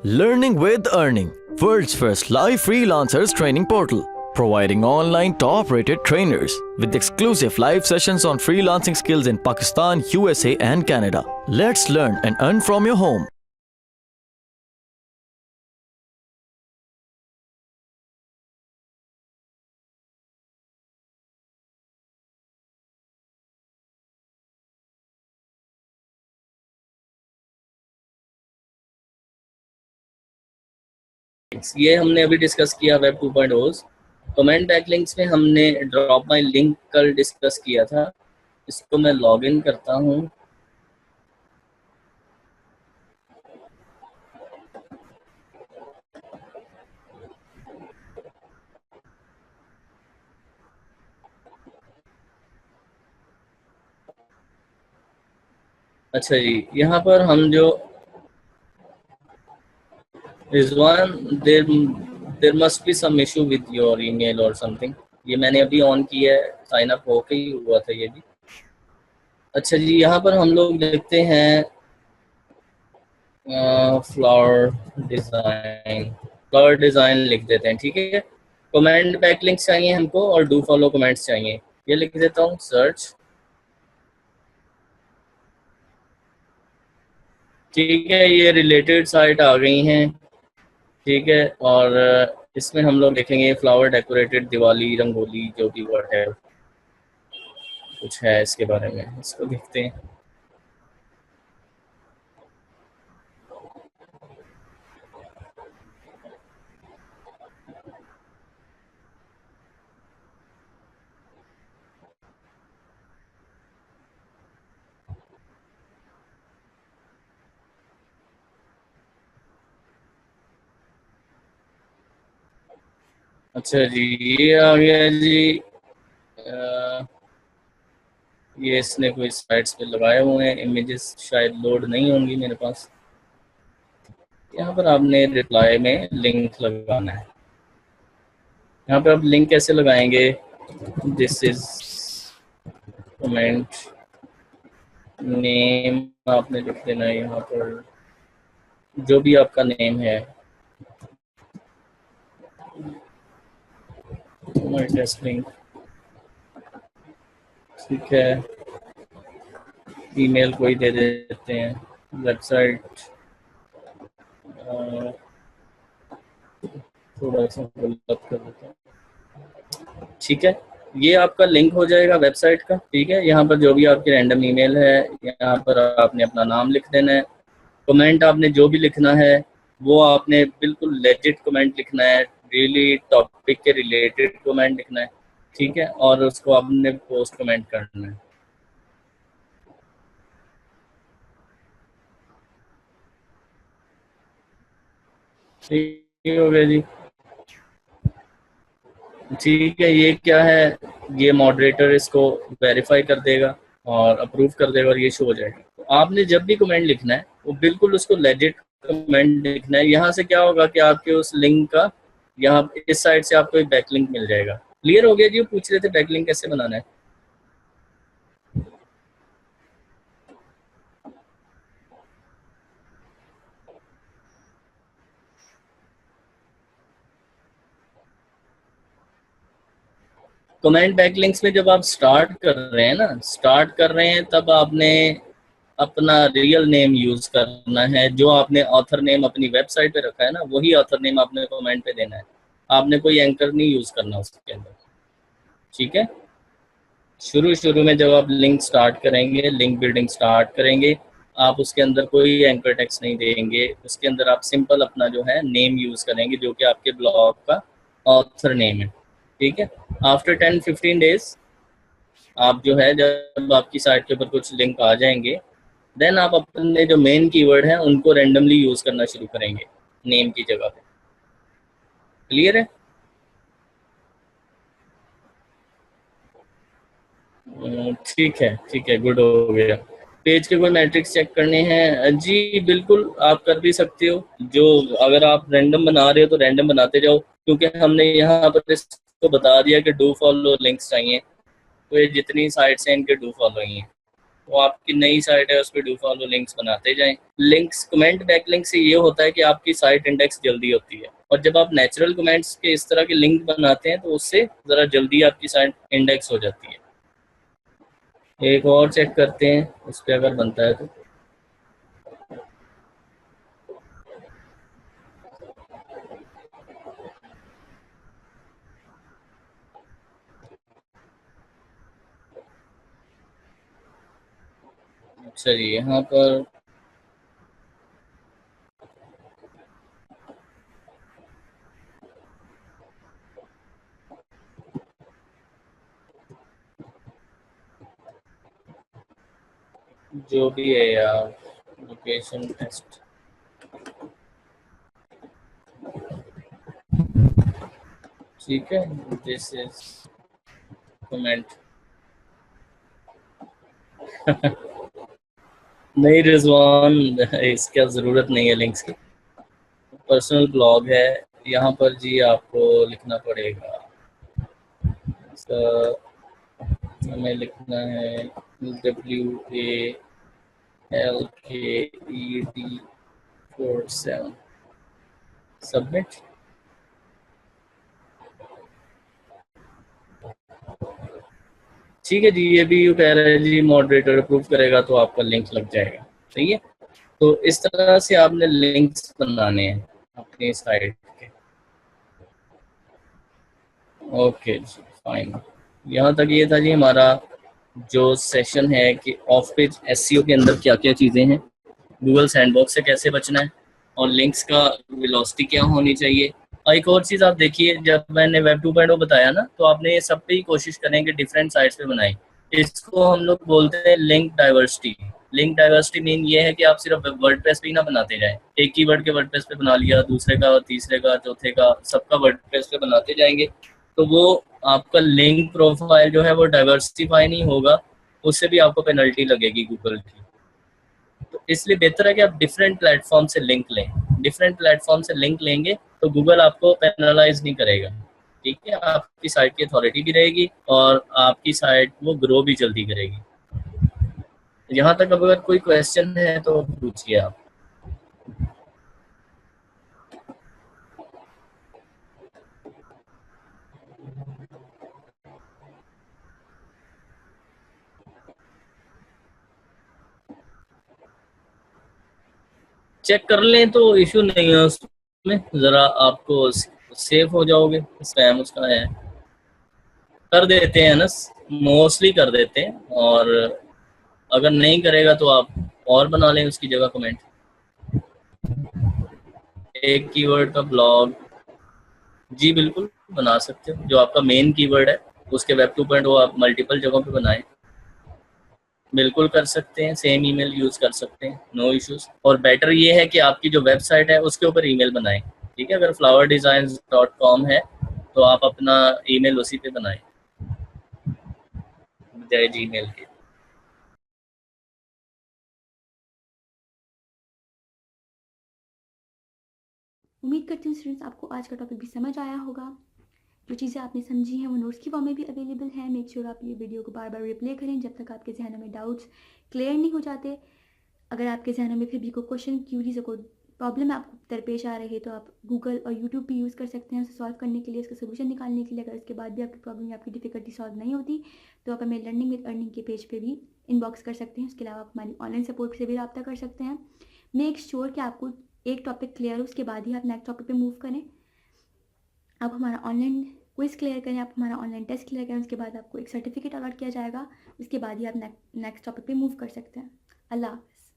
Learning with Earning, world's first live freelancers training portal, providing online top-rated trainers with exclusive live sessions on freelancing skills in Pakistan, USA and Canada. Let's learn and earn from your home. ये हमने अभी discuss किया web 2.0। Comment backlinks में हमने drop my link कल discuss किया था। इसको मैं लॉगिन करता हूँ। अच्छा जी, यहाँ पर हम जो Rizwan there must be some issue with your email और समथिंग। ये मैंने अभी ऑन किया है, साइन अप होके ही हुआ था ये भी। अच्छा जी, यहाँ पर हम लोग देखते हैं फ्लावर डिज़ाइन लिख देते हैं। ठीक है, कमेंट बैकलिंक्स चाहिए हमको और डू फॉलो कमेंट्स चाहिए। ये लिख देता हूँ सर्च। ठीक है, ये रिलेटेड साइट आ गई हैं। ठीक है, और इसमें हम लोग देखेंगे फ्लावर डेकोरेटेड दिवाली रंगोली जो भी वर्ड है कुछ है इसके बारे में, इसको देखते हैं। अच्छा जी, ये आ गया जी। ये इसने कोई साइट्स पे लगाए हुए हैं, इमेजेस शायद लोड नहीं होंगी मेरे पास। यहाँ पर आपने रिप्लाई में लिंक लगाना है। यहाँ पे आप लिंक कैसे लगाएंगे? दिस इज कमेंट नेम आपने लिख देना है। यहाँ पर जो भी आपका नेम है, टेस्ट लिंक। ठीक है, ईमेल कोई दे देते हैं, वेबसाइट थोड़ा सा गलत कर देते हैं। ठीक है, ये आपका लिंक हो जाएगा वेबसाइट का। ठीक है, यहाँ पर जो भी आपकी रैंडम ईमेल है, यहाँ पर आपने अपना नाम लिख देना है। कमेंट आपने जो भी लिखना है वो आपने बिल्कुल लेजिट कमेंट लिखना है, रियली टॉपिक के रिलेटेड कमेंट लिखना है। ठीक है, और उसको आपने पोस्ट कमेंट करना है। ठीक हो गया जी। ठीक है, ये क्या है, ये मॉडरेटर इसको वेरीफाई कर देगा और अप्रूव कर देगा और ये शो हो जाएगा। तो आपने जब भी कमेंट लिखना है वो बिल्कुल उसको लेजिट कमेंट लिखना है। यहाँ से क्या होगा कि आपके उस लिंक का यहाँ इस साइड से आपको एक बैकलिंक मिल जाएगा। क्लियर हो गया जी? पूछ रहे थे बैकलिंक कैसे बनाना है। कमेंट बैकलिंक्स में जब आप स्टार्ट कर रहे हैं ना, तब आपने अपना रियल नेम यूज करना है। जो आपने ऑथर नेम अपनी वेबसाइट पे रखा है ना, वही ऑथर नेम आपने कमेंट पे देना है। आपने कोई एंकर नहीं यूज करना उसके अंदर। ठीक है, शुरू में जब आप लिंक स्टार्ट करेंगे, लिंक बिल्डिंग स्टार्ट करेंगे, आप उसके अंदर कोई एंकर टेक्स्ट नहीं देंगे। उसके अंदर आप सिंपल अपना जो है नेम यूज करेंगे जो कि आपके ब्लॉग का ऑथर नेम है। ठीक है, आफ्टर 10-15 डेज आप जो है, जब आपकी साइट के ऊपर कुछ लिंक आ जाएंगे, देन आप अपने जो मेन कीवर्ड हैं उनको रैंडमली यूज करना शुरू करेंगे नेम की जगह पे। क्लियर है? ठीक है, गुड हो गया। पेज के कोई मैट्रिक्स चेक करने हैं जी? बिल्कुल, आप कर भी सकते हो। जो अगर आप रैंडम बना रहे हो तो रैंडम बनाते जाओ, क्योंकि हमने यहाँ पर इसको बता दिया कि डू फॉलो लिंक्स चाहिए। तो ये जितनी साइट्स हैं इनके डू फॉलो ही हैं। वो आपकी नई साइट है, उस पर डू फॉलो लिंक्स बनाते जाएं। लिंक्स, कमेंट बैक लिंक से ये होता है कि आपकी साइट इंडेक्स जल्दी होती है, और जब आप नेचुरल कमेंट्स के इस तरह के लिंक बनाते हैं तो उससे ज़रा जल्दी आपकी साइट इंडेक्स हो जाती है। एक और चेक करते हैं उस पर अगर बनता है तो। अच्छा जी, यहाँ पर जो भी है यार, लोकेशन टेस्ट, ठीक है, दिस इज कमेंट। नहीं रिजवान, इसका ज़रूरत नहीं है लिंक्स की, पर्सनल ब्लॉग है। यहाँ पर जी आपको लिखना पड़ेगा, हमें लिखना है WALKED47, सबमिट। ठीक है जी, ये भी यू कह रहा है जी मॉडरेटर अप्रूव करेगा तो आपका लिंक लग जाएगा। सही है, तो इस तरह से आपने लिंक्स बनाने हैं अपनी साइट के। ओके जी, फाइन। यहाँ तक ये था जी हमारा जो सेशन है कि ऑफ पेज एसईओ के अंदर क्या क्या चीज़ें हैं, गूगल सैंडबॉक्स से कैसे बचना है, और लिंक्स का वेलोसिटी क्या होनी चाहिए। और एक और चीज़ आप देखिए, जब मैंने वेब 2.0 बताया ना, तो आपने ये सब पे ही कोशिश करें कि डिफरेंट साइट्स पे बनाएं। इसको हम लोग बोलते हैं link diversity. Link diversity mean ये है कि आप सिर्फ वर्डप्रेस पे ही ना बनाते जाएं, एक कीवर्ड के वर्डप्रेस पे बना लिया, दूसरे का, तीसरे का, चौथे का, सबका वर्डप्रेस पे बनाते जाएंगे, तो वो आपका लिंक प्रोफाइल जो है वो डाइवर्सिफाई नहीं होगा, उससे भी आपको पेनल्टी लगेगी गूगल की। तो इसलिए बेहतर है कि आप डिफरेंट प्लेटफॉर्म से लिंक लें। डिफरेंट प्लेटफॉर्म से लिंक लेंगे तो गूगल आपको पेनलाइज नहीं करेगा। ठीक है, आपकी साइट की अथॉरिटी भी रहेगी और आपकी साइट वो ग्रो भी जल्दी करेगी। यहाँ तक अगर कोई क्वेश्चन है तो पूछिए आप। चेक कर लें तो इशू नहीं है उसमें, ज़रा आपको सेफ हो जाओगे, स्पैम उसका है, कर देते हैं ना, मोस्टली कर देते हैं, और अगर नहीं करेगा तो आप और बना लें उसकी जगह कमेंट। एक कीवर्ड का ब्लॉग, जी बिल्कुल बना सकते हो, जो आपका मेन कीवर्ड है उसके वेब 2.0 आप मल्टीपल जगहों पे बनाएं, बिल्कुल कर सकते हैं, सेम ईमेल यूज कर सकते हैं, नो इश्यूज। और बेटर ये है कि आपकी जो वेबसाइट है उसके ऊपर ईमेल बनाएं। ठीक है, अगर flowerdesigns.com है तो आप अपना ईमेल उसी पे बनाएं बजाय जीमेल के। उम्मीद करती हूँ स्टूडेंट्स आपको आज का टॉपिक भी समझ आया होगा। जो चीज़ें आपने समझी हैं वो नोट्स की फॉर्म में भी अवेलेबल है। मेक श्योर आप ये वीडियो को बार बार रिप्ले करें जब तक आपके जहनों में डाउट्स क्लियर नहीं हो जाते। अगर आपके जहनों में फिर भी कोई क्वेश्चन, क्यूरीज, कोई प्रॉब्लम आपको दरपेश आ रही है तो आप गूगल और यूट्यूब भी यूज़ कर सकते हैं उसे सॉल्व करने के लिए, उसका सोल्यूशन निकालने के लिए। अगर इसके बाद भी आपकी प्रॉब्लम या आपकी डिफिकल्टी सॉल्व नहीं होती तो आप हमें लर्निंग विद अर्निंग के पेज पे भी इनबॉक्स कर सकते हैं। उसके अलावा आप हमारी ऑनलाइन सपोर्ट से भी रब्ता कर सकते हैं। मेक श्योर कि आपको एक टॉपिक क्लियर हो, उसके बाद ही आप नेक्स्ट टॉपिक पे मूव करें। आप हमारा ऑनलाइन क्विज क्लियर करें, आप हमारा ऑनलाइन टेस्ट क्लियर करें, उसके बाद आपको एक सर्टिफिकेट अलॉट किया जाएगा। उसके बाद ही आप नेक्स्ट टॉपिक पे मूव कर सकते हैं। अल्लाह हाफ़िज़।